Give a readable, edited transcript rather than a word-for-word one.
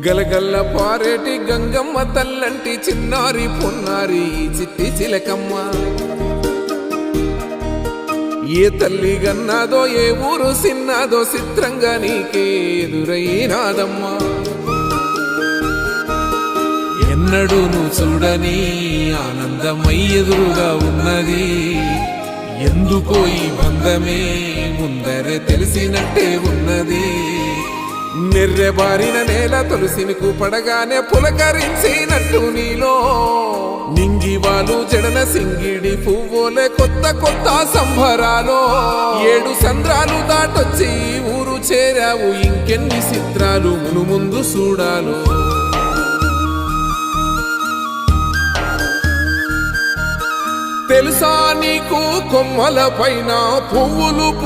గలగల్ల పారేటి గంగమ్మ తల్లంటి చిన్నారి పొన్నారి చిట్టి చిలకమ్మ ఏ తల్లి గన్నాదో ఏ ఊరు సిన్నాదో చిత్రంగా నీకే ఎదురైనాదమ్మా ఎన్నడూ నువ్వు చూడని ఆనందమై ఎదురుగా ఉన్నది ఎందుకో ఈ బంధమే ముందరే తెలిసినట్టే ఉన్నది నెర్రెబారిన నేల తులసినికు పడగానే పులకరించినట్టు నీలో నింగివాలు జడన సింగిడి పువ్వులే కొత్త కొత్త సంభరాలో 7 సంద్రాలు దాటొచ్చి ఊరు చేరావు ఇంకెన్ని చిత్రాలు మును ముందు చూడాలో తెలుసా నీకు కొమ్మల పైన పువ్వులు